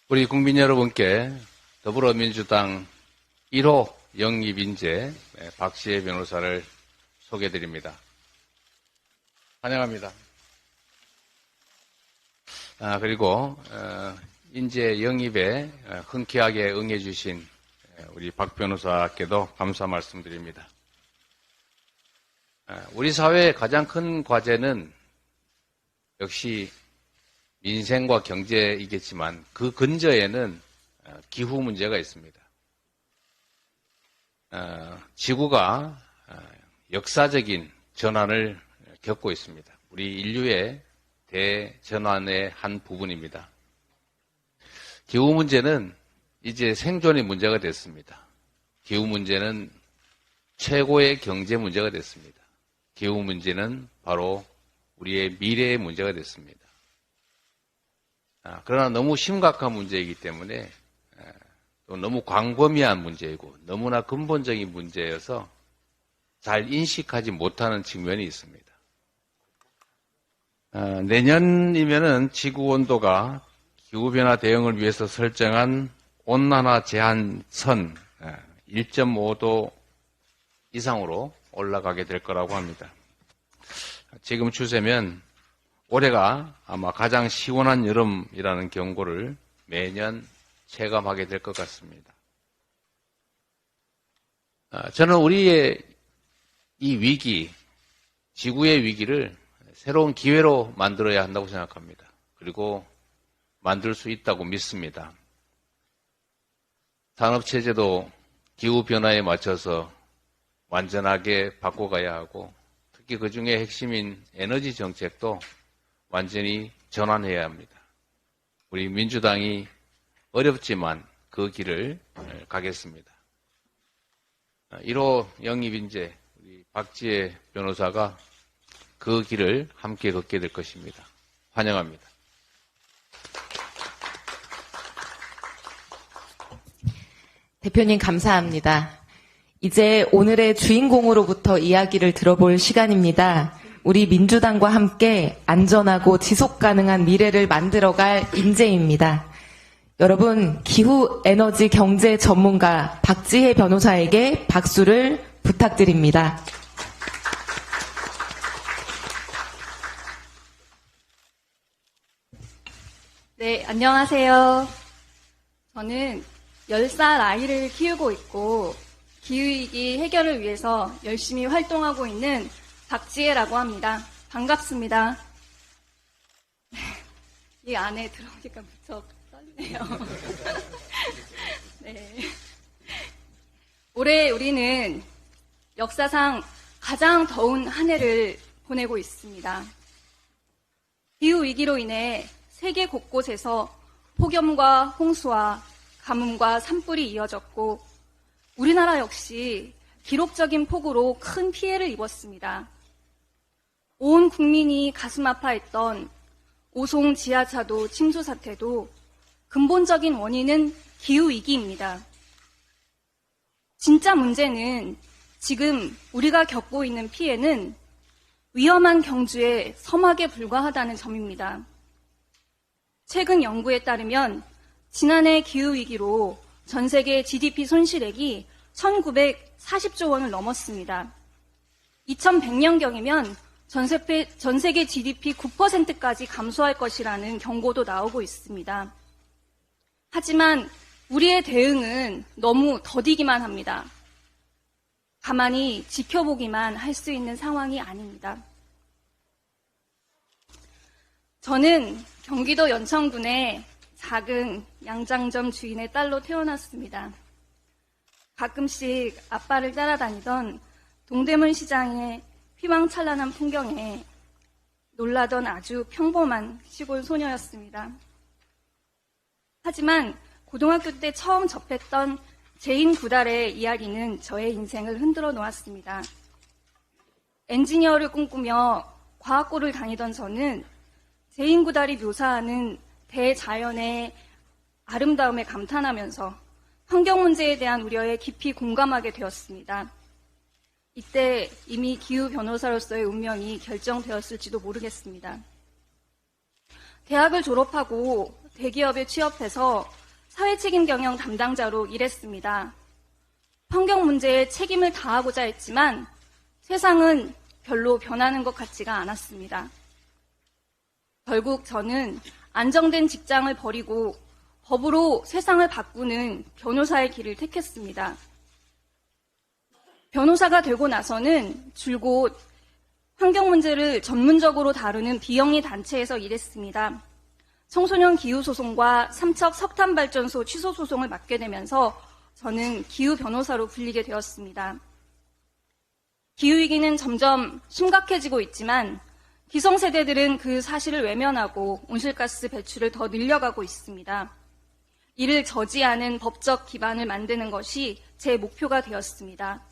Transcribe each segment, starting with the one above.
우리 국민 여러분께 더불어민주당 1호 영입인재 박지혜 변호사를 소개해드립니다. 환영합니다. 그리고 인재 영입에 흔쾌하게 응해주신 우리 박 변호사께도 감사 말씀드립니다. 우리 사회의 가장 큰 과제는 역시 민생과 경제이겠지만 그 근저에는 기후 문제가 있습니다. 지구가 역사적인 전환을 겪고 있습니다. 우리 인류의 대전환의 한 부분입니다. 기후 문제는 이제 생존의 문제가 됐습니다. 기후 문제는 최고의 경제 문제가 됐습니다. 기후 문제는 바로 우리의 미래의 문제가 됐습니다. 그러나 너무 심각한 문제이기 때문에 또 너무 광범위한 문제이고 너무나 근본적인 문제여서 잘 인식하지 못하는 측면이 있습니다. 내년이면은 지구온도가 기후변화 대응을 위해서 설정한 온난화 제한선 1.5도 이상으로 올라가게 될 거라고 합니다. 지금 추세면 올해가 아마 가장 시원한 여름이라는 경고를 매년 체감하게 될 것 같습니다. 저는 우리의 이 위기, 지구의 위기를 새로운 기회로 만들어야 한다고 생각합니다. 그리고 만들 수 있다고 믿습니다. 산업체제도 기후변화에 맞춰서 완전하게 바꿔가야 하고 특히 그 중에 핵심인 에너지 정책도 완전히 전환해야 합니다. 우리 민주당이 어렵지만 그 길을 가겠습니다. 1호 영입인재 우리 박지혜 변호사가 그 길을 함께 걷게 될 것입니다. 환영합니다. 대표님 감사합니다. 이제 오늘의 주인공으로부터 이야기를 들어볼 시간입니다. 우리 민주당과 함께 안전하고 지속 가능한 미래를 만들어갈 인재입니다. 여러분, 기후 에너지 경제 전문가 박지혜 변호사에게 박수를 부탁드립니다. 네, 안녕하세요. 저는 10살 아이를 키우고 있고 기후위기 해결을 위해서 열심히 활동하고 있는 박지혜라고 합니다. 반갑습니다. 이 안에 들어오니까 무척 떨리네요. 네. 올해 우리는 역사상 가장 더운 한 해를 보내고 있습니다. 기후위기로 인해 세계 곳곳에서 폭염과 홍수와 가뭄과 산불이 이어졌고 우리나라 역시 기록적인 폭우로 큰 피해를 입었습니다. 온 국민이 가슴 아파했던 오송 지하차도 침수 사태도 근본적인 원인은 기후위기입니다. 진짜 문제는 지금 우리가 겪고 있는 피해는 위험한 경주의 서막에 불과하다는 점입니다. 최근 연구에 따르면 지난해 기후위기로 전 세계 GDP 손실액이 1940조 원을 넘었습니다. 2100년경이면 전 세계 GDP 9%까지 감소할 것이라는 경고도 나오고 있습니다. 하지만 우리의 대응은 너무 더디기만 합니다. 가만히 지켜보기만 할 수 있는 상황이 아닙니다. 저는 경기도 연천군의 작은 양장점 주인의 딸로 태어났습니다. 가끔씩 아빠를 따라다니던 동대문 시장의 휘황찬란한 풍경에 놀라던 아주 평범한 시골 소녀였습니다. 하지만 고등학교 때 처음 접했던 제인9달의 이야기는 저의 인생을 흔들어 놓았습니다. 엔지니어를 꿈꾸며 과학고를 다니던 저는 제인9달이 묘사하는 대자연의 아름다움에 감탄하면서 환경 문제에 대한 우려에 깊이 공감하게 되었습니다. 이때 이미 기후 변호사로서의 운명이 결정되었을지도 모르겠습니다. 대학을 졸업하고 대기업에 취업해서 사회책임 경영 담당자로 일했습니다. 환경 문제에 책임을 다하고자 했지만 세상은 별로 변하는 것 같지가 않았습니다. 결국 저는 안정된 직장을 버리고 법으로 세상을 바꾸는 변호사의 길을 택했습니다. 변호사가 되고 나서는 줄곧 환경 문제를 전문적으로 다루는 비영리 단체에서 일했습니다. 청소년 기후 소송과 삼척 석탄 발전소 취소 소송을 맡게 되면서 저는 기후 변호사로 불리게 되었습니다. 기후 위기는 점점 심각해지고 있지만 기성세대들은 그 사실을 외면하고 온실가스 배출을 더 늘려가고 있습니다. 이를 저지하는 법적 기반을 만드는 것이 제 목표가 되었습니다.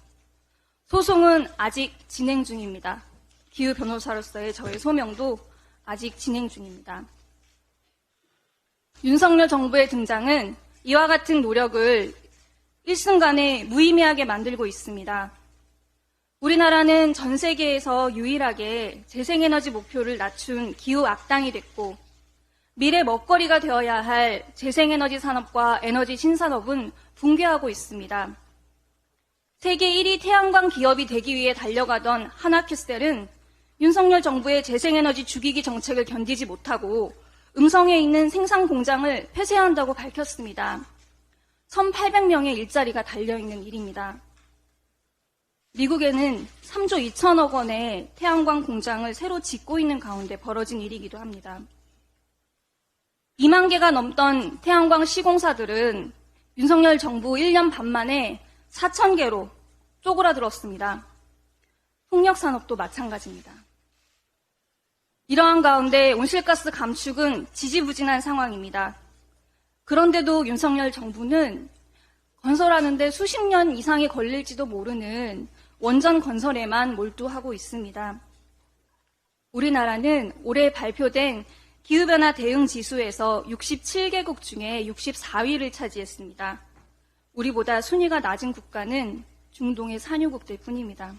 소송은 아직 진행 중입니다. 기후 변호사로서의 저의 소명도 아직 진행 중입니다. 윤석열 정부의 등장은 이와 같은 노력을 일순간에 무의미하게 만들고 있습니다. 우리나라는 전 세계에서 유일하게 재생에너지 목표를 낮춘 기후 악당이 됐고 미래 먹거리가 되어야 할 재생에너지 산업과 에너지 신산업은 붕괴하고 있습니다. 세계 1위 태양광 기업이 되기 위해 달려가던 한화큐셀은 윤석열 정부의 재생에너지 죽이기 정책을 견디지 못하고 음성에 있는 생산 공장을 폐쇄한다고 밝혔습니다. 1,800명의 일자리가 달려있는 일입니다. 미국에는 3조 2천억 원의 태양광 공장을 새로 짓고 있는 가운데 벌어진 일이기도 합니다. 2만 개가 넘던 태양광 시공사들은 윤석열 정부 1년 반 만에 4,000개로 쪼그라들었습니다. 풍력산업도 마찬가지입니다. 이러한 가운데 온실가스 감축은 지지부진한 상황입니다. 그런데도 윤석열 정부는 건설하는데 수십 년 이상이 걸릴지도 모르는 원전 건설에만 몰두하고 있습니다. 우리나라는 올해 발표된 기후변화 대응 지수에서 67개국 중에 64위를 차지했습니다. 우리보다 순위가 낮은 국가는 중동의 산유국들 뿐입니다.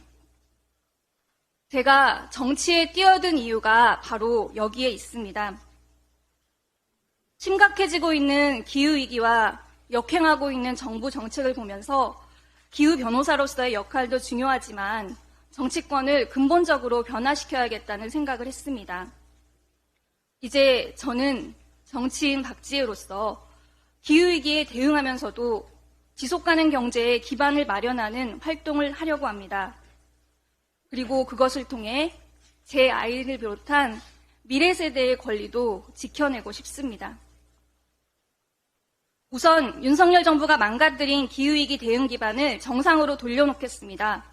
제가 정치에 뛰어든 이유가 바로 여기에 있습니다. 심각해지고 있는 기후위기와 역행하고 있는 정부 정책을 보면서 기후 변호사로서의 역할도 중요하지만 정치권을 근본적으로 변화시켜야겠다는 생각을 했습니다. 이제 저는 정치인 박지혜로서 기후위기에 대응하면서도 지속가능 경제의 기반을 마련하는 활동을 하려고 합니다. 그리고 그것을 통해 제 아이를 비롯한 미래 세대의 권리도 지켜내고 싶습니다. 우선 윤석열 정부가 망가뜨린 기후위기 대응 기반을 정상으로 돌려놓겠습니다.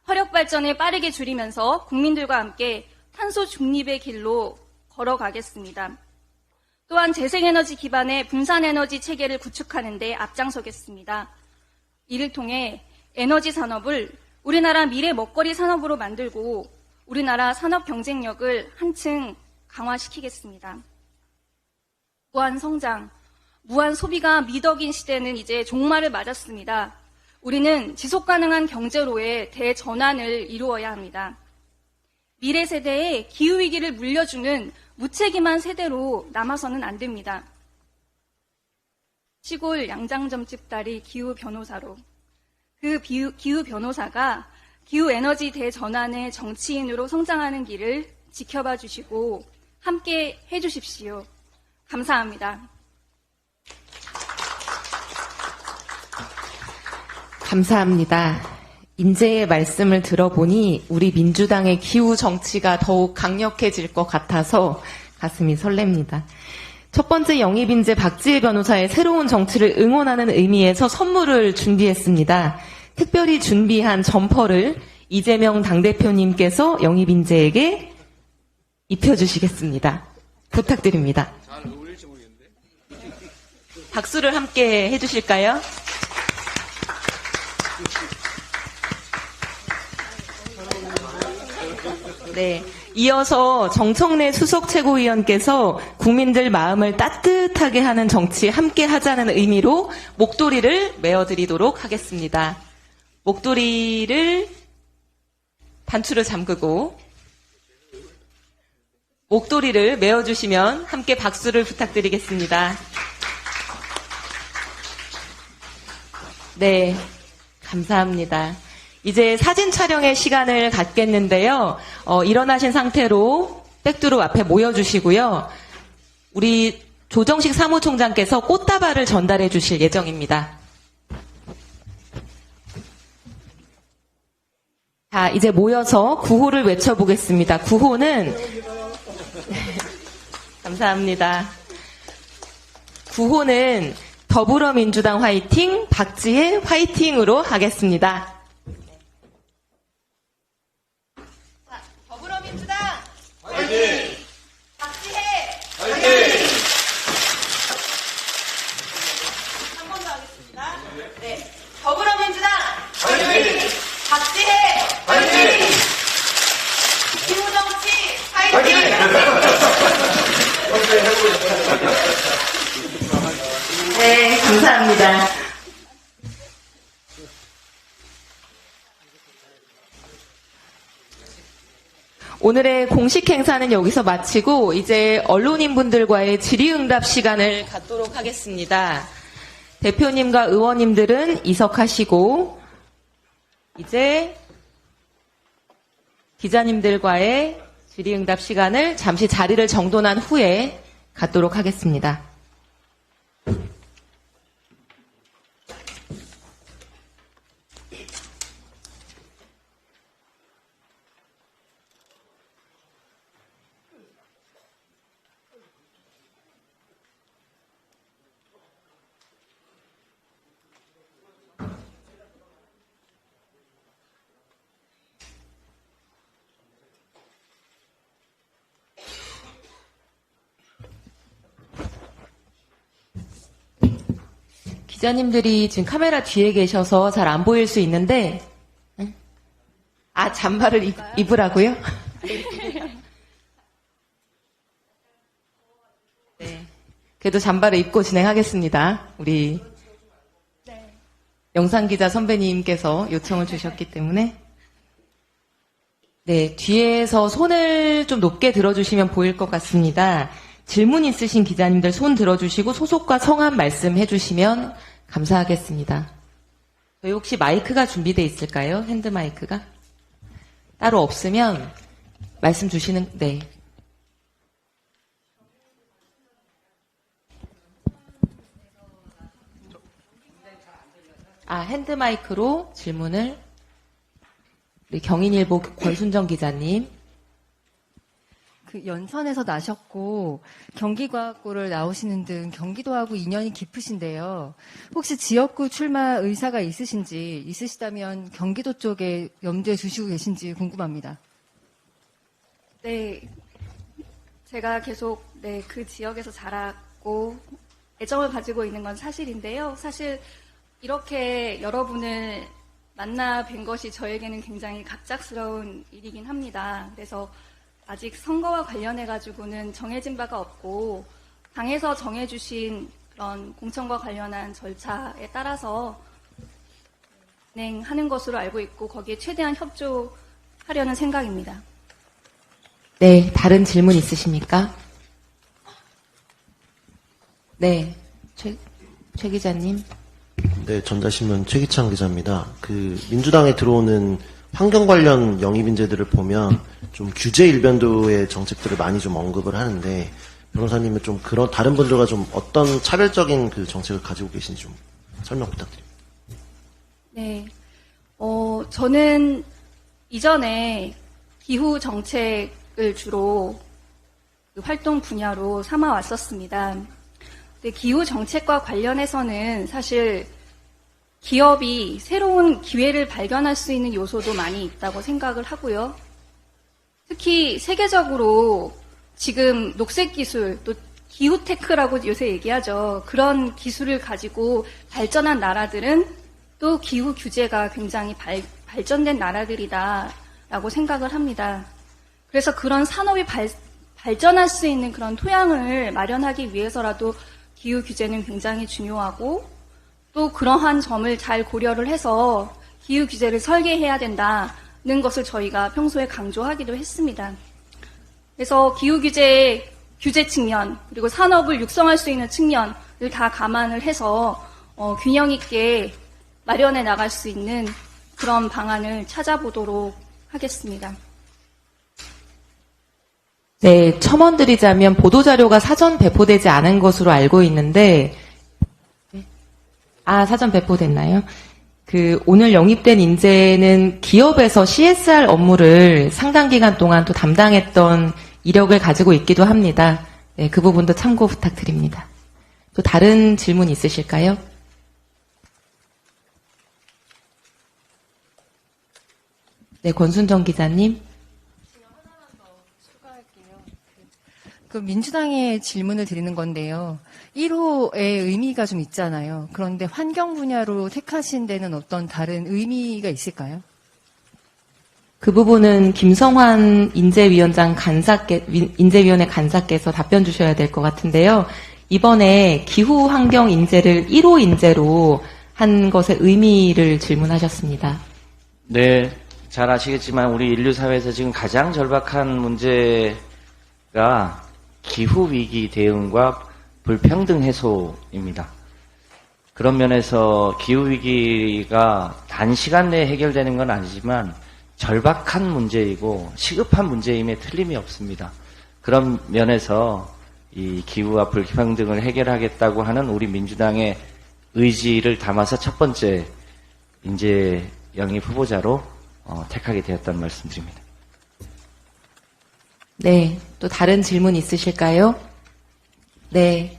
화력발전을 빠르게 줄이면서 국민들과 함께 탄소 중립의 길로 걸어가겠습니다. 또한 재생에너지 기반의 분산에너지 체계를 구축하는 데 앞장서겠습니다. 이를 통해 에너지 산업을 우리나라 미래 먹거리 산업으로 만들고 우리나라 산업 경쟁력을 한층 강화시키겠습니다. 무한 성장, 무한 소비가 미덕인 시대는 이제 종말을 맞았습니다. 우리는 지속가능한 경제로의 대전환을 이루어야 합니다. 미래 세대에 기후위기를 물려주는 무책임한 세대로 남아서는 안 됩니다. 시골 양장점집 딸이 기후 변호사로 그 기후 변호사가 기후에너지 대전환의 정치인으로 성장하는 길을 지켜봐 주시고 함께 해주십시오. 감사합니다. 감사합니다. 인재의 말씀을 들어보니 우리 민주당의 기후 정치가 더욱 강력해질 것 같아서 가슴이 설렙니다. 첫 번째 영입인재 박지혜 변호사의 새로운 정치를 응원하는 의미에서 선물을 준비했습니다. 특별히 준비한 점퍼를 이재명 당대표님께서 영입인재에게 입혀주시겠습니다. 부탁드립니다. 잘 어울릴지 모르겠는데. 박수를 함께 해주실까요? 네. 이어서 정청래 수석 최고위원께서 국민들 마음을 따뜻하게 하는 정치 함께 하자는 의미로 목도리를 메어드리도록 하겠습니다. 목도리를 단추를 잠그고 목도리를 메어주시면 함께 박수를 부탁드리겠습니다. 네, 감사합니다. 이제 사진 촬영의 시간을 갖겠는데요. 일어나신 상태로 백두루 앞에 모여주시고요. 우리 조정식 사무총장께서 꽃다발을 전달해 주실 예정입니다. 자, 이제 모여서 구호를 외쳐보겠습니다. 구호는 감사합니다. 구호는 더불어민주당 화이팅, 박지혜 화이팅으로 하겠습니다. 자, 더불어민주당 화이팅! 박지혜 화이팅! 한 번 더 하겠습니다. 네, 더불어민주당 화이팅! 박지혜 화이팅! 기후정치 화이팅! 네, 감사합니다. 오늘의 공식 행사는 여기서 마치고 이제 언론인분들과의 질의응답 시간을 갖도록 하겠습니다. 대표님과 의원님들은 이석하시고 이제 기자님들과의 질의응답 시간을 잠시 자리를 정돈한 후에 갖도록 하겠습니다. 기자님들이 지금 카메라 뒤에 계셔서 잘 안 보일 수 있는데, 잠바를 입으라고요? 네. 그래도 잠바를 입고 진행하겠습니다. 우리 영상기자 선배님께서 요청을 주셨기 때문에. 네, 뒤에서 손을 좀 높게 들어주시면 보일 것 같습니다. 질문 있으신 기자님들 손 들어주시고 소속과 성함 말씀해 주시면 감사하겠습니다. 저희 혹시 마이크가 준비되어 있을까요? 핸드 마이크가? 따로 없으면 말씀 주시는, 네. 핸드 마이크로 질문을 우리 경인일보 권순정 기자님. 그 연선에서 나셨고 경기과학고를 나오시는 등 경기도하고 인연이 깊으신데요. 혹시 지역구 출마 의사가 있으시다면 경기도 쪽에 염두에 두시고 계신지 궁금합니다. 네, 제가 계속 그 지역에서 자랐고 애정을 가지고 있는 건 사실인데요. 사실 이렇게 여러분을 만나 뵌 것이 저에게는 굉장히 갑작스러운 일이긴 합니다. 그래서 아직 선거와 관련해가지고는 정해진 바가 없고 당에서 정해주신 그런 공천과 관련한 절차에 따라서 진행하는 것으로 알고 있고 거기에 최대한 협조하려는 생각입니다. 네, 다른 질문 있으십니까? 네, 최 기자님. 네, 전자신문 최기창 기자입니다. 민주당에 들어오는 환경 관련 영입 인재들을 보면 좀 규제 일변도의 정책들을 많이 좀 언급을 하는데 변호사님은 좀 그런 다른 분들과 좀 어떤 차별적인 그 정책을 가지고 계신지 좀 설명 부탁드립니다. 네, 저는 이전에 기후 정책을 주로 그 활동 분야로 삼아 왔었습니다. 근데 기후 정책과 관련해서는 사실 기업이 새로운 기회를 발견할 수 있는 요소도 많이 있다고 생각을 하고요. 특히 세계적으로 지금 녹색 기술, 또 기후테크라고 요새 얘기하죠. 그런 기술을 가지고 발전한 나라들은 또 기후 규제가 굉장히 발전된 나라들이다라고 생각을 합니다. 그래서 그런 산업이 발전할 수 있는 그런 토양을 마련하기 위해서라도 기후 규제는 굉장히 중요하고 또 그러한 점을 잘 고려를 해서 기후 규제를 설계해야 된다는 것을 저희가 평소에 강조하기도 했습니다. 그래서 기후 규제 측면, 그리고 산업을 육성할 수 있는 측면을 다 감안을 해서 균형 있게 마련해 나갈 수 있는 그런 방안을 찾아보도록 하겠습니다. 네, 첨언드리자면 보도자료가 사전 배포되지 않은 것으로 알고 있는데, 사전 배포됐나요? 오늘 영입된 인재는 기업에서 CSR 업무를 상당 기간 동안 또 담당했던 이력을 가지고 있기도 합니다. 네, 그 부분도 참고 부탁드립니다. 또 다른 질문 있으실까요? 네, 권순정 기자님. 그 민주당의 질문을 드리는 건데요. 1호의 의미가 좀 있잖아요. 그런데 환경 분야로 택하신 데는 어떤 다른 의미가 있을까요? 그 부분은 김성환 인재위원회 간사께서 답변 주셔야 될 것 같은데요. 이번에 기후 환경 인재를 1호 인재로 한 것의 의미를 질문하셨습니다. 네, 잘 아시겠지만 우리 인류 사회에서 지금 가장 절박한 문제가 기후 위기 대응과 불평등 해소입니다. 그런 면에서 기후 위기가 단시간 내에 해결되는 건 아니지만 절박한 문제이고 시급한 문제임에 틀림이 없습니다. 그런 면에서 이 기후와 불평등을 해결하겠다고 하는 우리 민주당의 의지를 담아서 첫 번째 인재 영입 후보자로 택하게 되었다는 말씀드립니다. 네, 또 다른 질문 있으실까요? 네.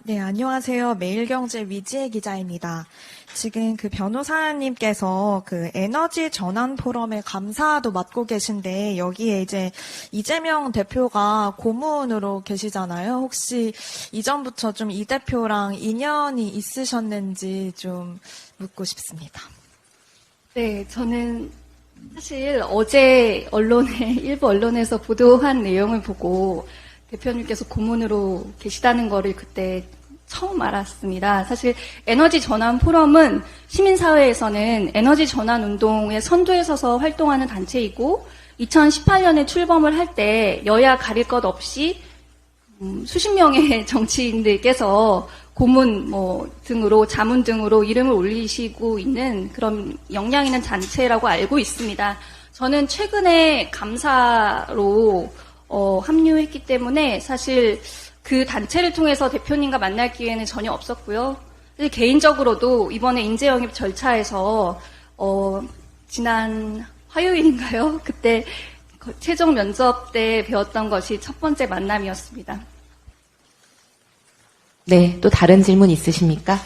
네, 안녕하세요. 매일경제 위지혜 기자입니다. 지금 그 변호사님께서 그 에너지 전환 포럼의 감사도 맡고 계신데 여기에 이제 이재명 대표가 고문으로 계시잖아요. 혹시 이전부터 좀 이 대표랑 인연이 있으셨는지 좀 묻고 싶습니다. 네, 저는 사실 어제 일부 언론에서 보도한 내용을 보고 대표님께서 고문으로 계시다는 거를 그때 처음 알았습니다. 사실 에너지 전환 포럼은 시민사회에서는 에너지 전환 운동의 선두에 서서 활동하는 단체이고 2018년에 출범을 할 때 여야 가릴 것 없이 수십 명의 정치인들께서 고문 등으로 자문 등으로 이름을 올리시고 있는 그런 역량 있는 단체라고 알고 있습니다. 저는 최근에 감사로 합류했기 때문에 사실 그 단체를 통해서 대표님과 만날 기회는 전혀 없었고요. 개인적으로도 이번에 인재 영입 절차에서 지난 화요일인가요? 그때 최종 면접 때 배웠던 것이 첫 번째 만남이었습니다. 네, 또 다른 질문 있으십니까?